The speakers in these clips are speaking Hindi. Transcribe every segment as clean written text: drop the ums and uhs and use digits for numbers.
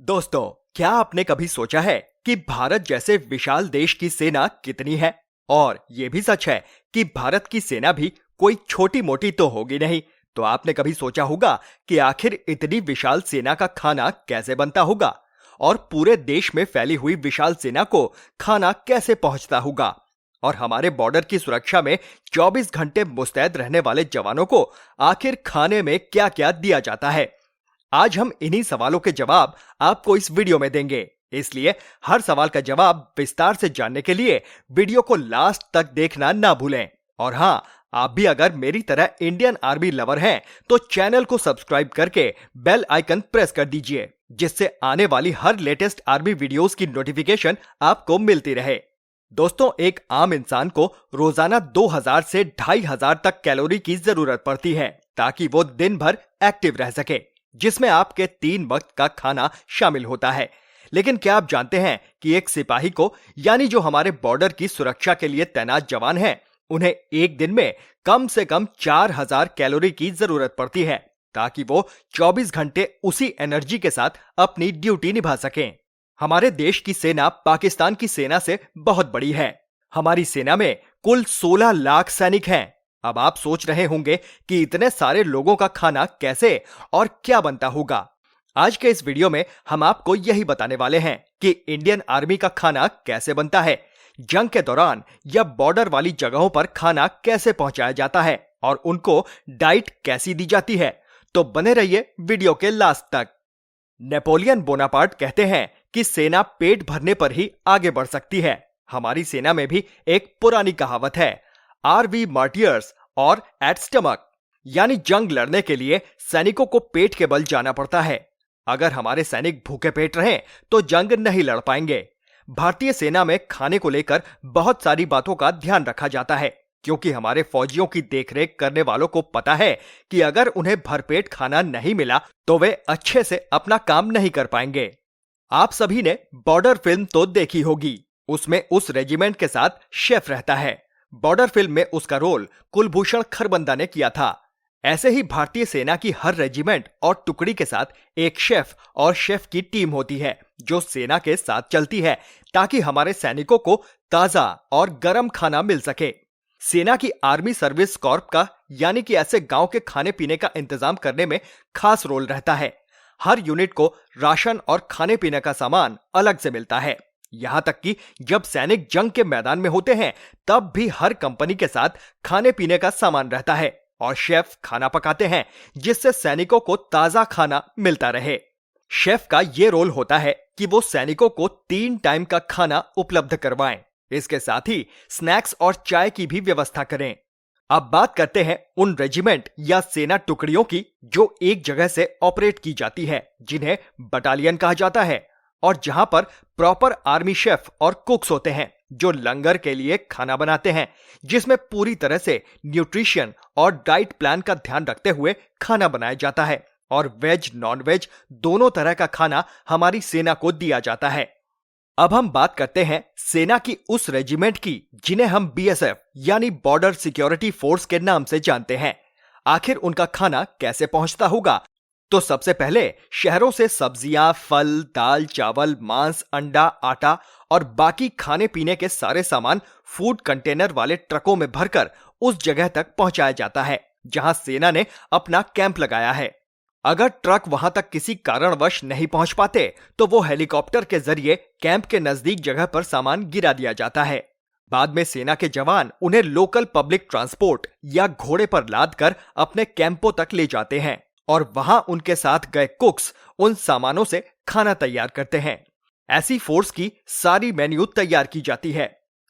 दोस्तों, क्या आपने कभी सोचा है कि भारत जैसे विशाल देश की सेना कितनी है? और ये भी सच है कि भारत की सेना भी कोई छोटी मोटी तो होगी नहीं। तो आपने कभी सोचा होगा कि आखिर इतनी विशाल सेना का खाना कैसे बनता होगा और पूरे देश में फैली हुई विशाल सेना को खाना कैसे पहुंचता होगा? और हमारे बॉर्डर की सुरक्षा में 24 घंटे मुस्तैद रहने वाले जवानों को आखिर खाने में क्या-क्या दिया जाता है? आज हम इन्हीं सवालों के जवाब आपको इस वीडियो में देंगे। इसलिए हर सवाल का जवाब विस्तार से जानने के लिए वीडियो को लास्ट तक देखना ना भूलें। और हाँ, आप भी अगर मेरी तरह इंडियन आर्मी लवर हैं, तो चैनल को सब्सक्राइब करके बेल आइकन प्रेस कर दीजिए, जिससे आने वाली हर लेटेस्ट आर्मी वीडियोस की नोटिफिकेशन आपको मिलती रहे। दोस्तों, एक आम इंसान को रोजाना 2000 से 2500 तक कैलोरी की जरूरत पड़ती है ताकि वो दिन भर एक्टिव रह सके, जिसमें आपके 3 वक्त का खाना शामिल होता है। लेकिन क्या आप जानते हैं कि एक सिपाही को, यानी जो हमारे बॉर्डर की सुरक्षा के लिए तैनात जवान हैं, उन्हें एक दिन में कम से कम 4000 कैलोरी की जरूरत पड़ती है ताकि वो 24 घंटे उसी एनर्जी के साथ अपनी ड्यूटी निभा सकें। हमारे देश की सेना पाकिस्तान की सेना से बहुत बड़ी है। हमारी सेना में कुल 16 लाख सैनिक हैं। अब आप सोच रहे होंगे कि इतने सारे लोगों का खाना कैसे और क्या बनता होगा। आज के इस वीडियो में हम आपको यही बताने वाले हैं कि इंडियन आर्मी का खाना कैसे बनता है, जंग के दौरान या बॉर्डर वाली जगहों पर खाना कैसे पहुंचाया जाता है और उनको डाइट कैसी दी जाती है। तो बने रहिए वीडियो के लास्ट तक। नेपोलियन बोनापार्ट कहते हैं कि सेना पेट भरने पर ही आगे बढ़ सकती है। हमारी सेना में भी एक पुरानी कहावत है, आर वी मार्टियर्स और एट स्टमक, यानी जंग लड़ने के लिए सैनिकों को पेट के बल जाना पड़ता है। अगर हमारे सैनिक भूखे पेट रहें तो जंग नहीं लड़ पाएंगे। भारतीय सेना में खाने को लेकर बहुत सारी बातों का ध्यान रखा जाता है, क्योंकि हमारे फौजियों की देखरेख करने वालों को पता है कि अगर उन्हें भरपेट खाना नहीं मिला तो वे अच्छे से अपना काम नहीं कर पाएंगे। आप सभी ने बॉर्डर फिल्म तो देखी होगी। उसमें उस रेजिमेंट के साथ शेफ रहता है। बॉर्डर फिल्म में उसका रोल कुलभूषण खरबंदा ने किया था। ऐसे ही भारतीय सेना की हर रेजिमेंट और टुकड़ी के साथ एक शेफ और शेफ की टीम होती है, जो सेना के साथ चलती है ताकि हमारे सैनिकों को ताजा और गर्म खाना मिल सके। सेना की आर्मी सर्विस कॉर्प का, यानी कि ऐसे गांव के खाने पीने का इंतजाम करने में खास रोल रहता है। हर यूनिट को राशन और खाने पीने का सामान अलग से मिलता है। यहां तक कि जब सैनिक जंग के मैदान में होते हैं, तब भी हर कंपनी के साथ खाने पीने का सामान रहता है और शेफ खाना पकाते हैं, जिससे सैनिकों को ताजा खाना मिलता रहे। शेफ का यह रोल होता है कि वो सैनिकों को 3 टाइम का खाना उपलब्ध करवाएं। इसके साथ ही स्नैक्स और चाय की भी व्यवस्था करें। अब बात करते हैं उन रेजिमेंट या सेना टुकड़ियों की जो एक जगह से ऑपरेट की जाती है, जिन्हें बटालियन कहा जाता है, और जहां पर प्रॉपर आर्मी शेफ और कुक्स होते हैं जो लंगर के लिए खाना बनाते हैं, जिसमें पूरी तरह से न्यूट्रिशन और डाइट प्लान का ध्यान रखते हुए खाना बनाया जाता है और वेज नॉन वेज दोनों तरह का खाना हमारी सेना को दिया जाता है। अब हम बात करते हैं सेना की उस रेजिमेंट की जिन्हें हम बीएसएफ यानी बॉर्डर सिक्योरिटी फोर्स के नाम से जानते हैं। आखिर उनका खाना कैसे पहुंचता होगा? तो सबसे पहले शहरों से सब्जियां, फल, दाल, चावल, मांस, अंडा, आटा और बाकी खाने पीने के सारे सामान फूड कंटेनर वाले ट्रकों में भरकर उस जगह तक पहुंचाया जाता है जहां सेना ने अपना कैंप लगाया है। अगर ट्रक वहां तक किसी कारणवश नहीं पहुंच पाते तो वो हेलीकॉप्टर के जरिए कैंप के नजदीक जगह पर सामान गिरा दिया जाता है। बाद में सेना के जवान उन्हें लोकल पब्लिक ट्रांसपोर्ट या घोड़े पर लादकर अपने कैंपों तक ले जाते हैं और वहां उनके साथ गए कुक्स उन सामानों से खाना तैयार करते हैं। ऐसी फोर्स की सारी मेन्यू तैयार की जाती है।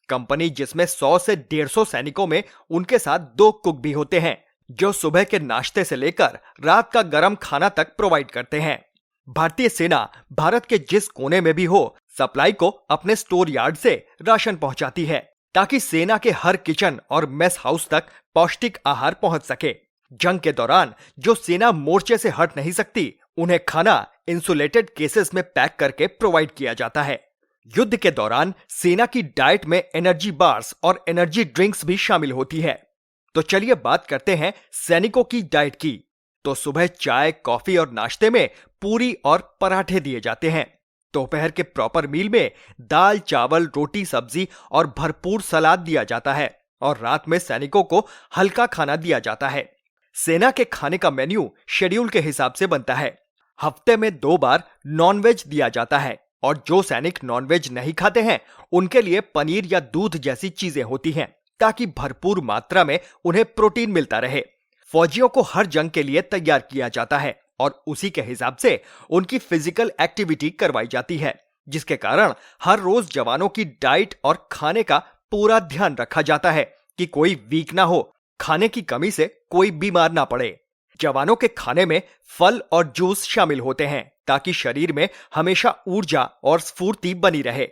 कंपनी जिसमें 100 से 150 सैनिकों में उनके साथ 2 कुक भी होते हैं, जो सुबह के नाश्ते से लेकर रात का गर्म खाना तक प्रोवाइड करते हैं। भारतीय सेना भारत के जिस कोने में भी हो, सप्लाई को अपने स्टोर यार्ड से राशन पहुंचाती है ताकि सेना के हर किचन और मेस हाउस तक पौष्टिक आहार पहुंच सके। जंग के दौरान जो सेना मोर्चे से हट नहीं सकती, उन्हें खाना इंसुलेटेड केसेस में पैक करके प्रोवाइड किया जाता है। युद्ध के दौरान सेना की डाइट में एनर्जी बार्स और एनर्जी ड्रिंक्स भी शामिल होती है। तो चलिए बात करते हैं सैनिकों की डाइट की। तो सुबह चाय, कॉफी और नाश्ते में पूरी और पराठे दिए जाते हैं। दोपहर के प्रॉपर मील में दाल, चावल, रोटी, सब्जी और भरपूर सलाद दिया जाता है और रात में सैनिकों को हल्का खाना दिया जाता है। सेना के खाने का मेन्यू शेड्यूल के हिसाब से बनता है। हफ्ते में 2 बार नॉनवेज दिया जाता है और जो सैनिक नॉनवेज नहीं खाते हैं उनके लिए पनीर या दूध जैसी चीजें होती हैं ताकि भरपूर मात्रा में उन्हें प्रोटीन मिलता रहे। फौजियों को हर जंग के लिए तैयार किया जाता है और उसी के हिसाब से उनकी फिजिकल एक्टिविटी करवाई जाती है, जिसके कारण हर रोज जवानों की डाइट और खाने का पूरा ध्यान रखा जाता है कि कोई वीक ना हो, खाने की कमी से कोई बीमार ना पड़े। जवानों के खाने में फल और जूस शामिल होते हैं ताकि शरीर में हमेशा ऊर्जा और स्फूर्ति बनी रहे।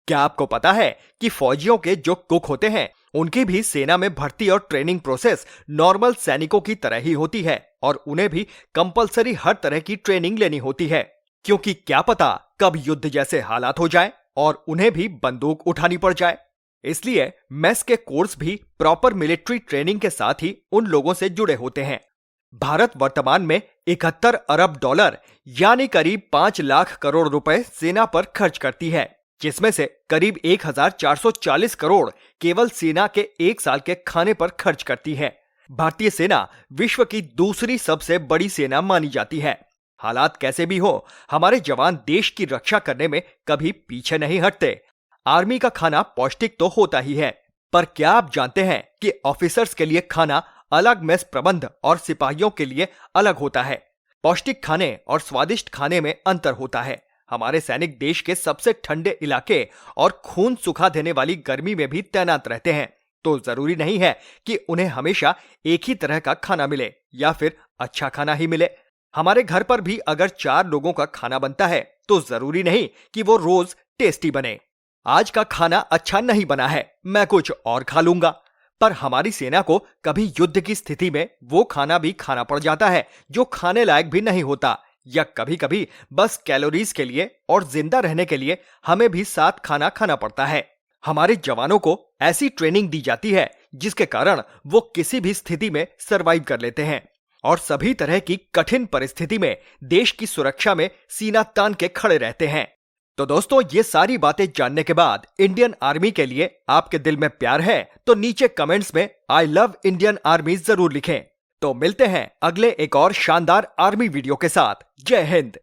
क्या आपको पता है कि फौजियों के जो कुक होते हैं उनकी भी सेना में भर्ती और ट्रेनिंग प्रोसेस नॉर्मल सैनिकों की तरह ही होती है और उन्हें भी कंपलसरी हर तरह की ट्रेनिंग लेनी होती है, क्योंकि क्या पता कब युद्ध जैसे हालात हो जाए और उन्हें भी बंदूक उठानी पड़ जाए। इसलिए मेस के कोर्स भी प्रॉपर मिलिट्री ट्रेनिंग के साथ ही उन लोगों से जुड़े होते हैं। भारत वर्तमान में 71 अरब डॉलर यानी करीब 5 लाख करोड़ रुपए सेना पर खर्च करती है, जिसमें से करीब 1440 करोड़ केवल सेना के 1 साल के खाने पर खर्च करती है। भारतीय सेना विश्व की दूसरी सबसे बड़ी सेना मानी जाती है। हालात कैसे भी हो, हमारे जवान देश की रक्षा करने में कभी पीछे नहीं हटते। आर्मी का खाना पौष्टिक तो होता ही है, पर क्या आप जानते हैं कि ऑफिसर्स के लिए खाना अलग मेस प्रबंध और सिपाहियों के लिए अलग होता है। पौष्टिक खाने और स्वादिष्ट खाने में अंतर होता है। हमारे सैनिक देश के सबसे ठंडे इलाके और खून सुखा देने वाली गर्मी में भी तैनात रहते हैं, तो जरूरी नहीं है कि उन्हें हमेशा एक ही तरह का खाना मिले या फिर अच्छा खाना ही मिले। हमारे घर पर भी अगर 4 लोगों का खाना बनता है तो जरूरी नहीं कि वो रोज टेस्टी बने। आज का खाना अच्छा नहीं बना है, मैं कुछ और खा लूंगा, पर हमारी सेना को कभी युद्ध की स्थिति में वो खाना भी खाना पड़ जाता है जो खाने लायक भी नहीं होता, या कभी कभी बस कैलोरीज के लिए और जिंदा रहने के लिए हमें भी साथ खाना खाना पड़ता है। हमारे जवानों को ऐसी ट्रेनिंग दी जाती है जिसके कारण वो किसी भी स्थिति में सरवाइव कर लेते हैं और सभी तरह की कठिन परिस्थिति में देश की सुरक्षा में सीना तान के खड़े रहते हैं। तो दोस्तों, ये सारी बातें जानने के बाद इंडियन आर्मी के लिए आपके दिल में प्यार है तो नीचे कमेंट्स में आई लव इंडियन आर्मी जरूर लिखें। तो मिलते हैं अगले एक और शानदार आर्मी वीडियो के साथ। जय हिंद।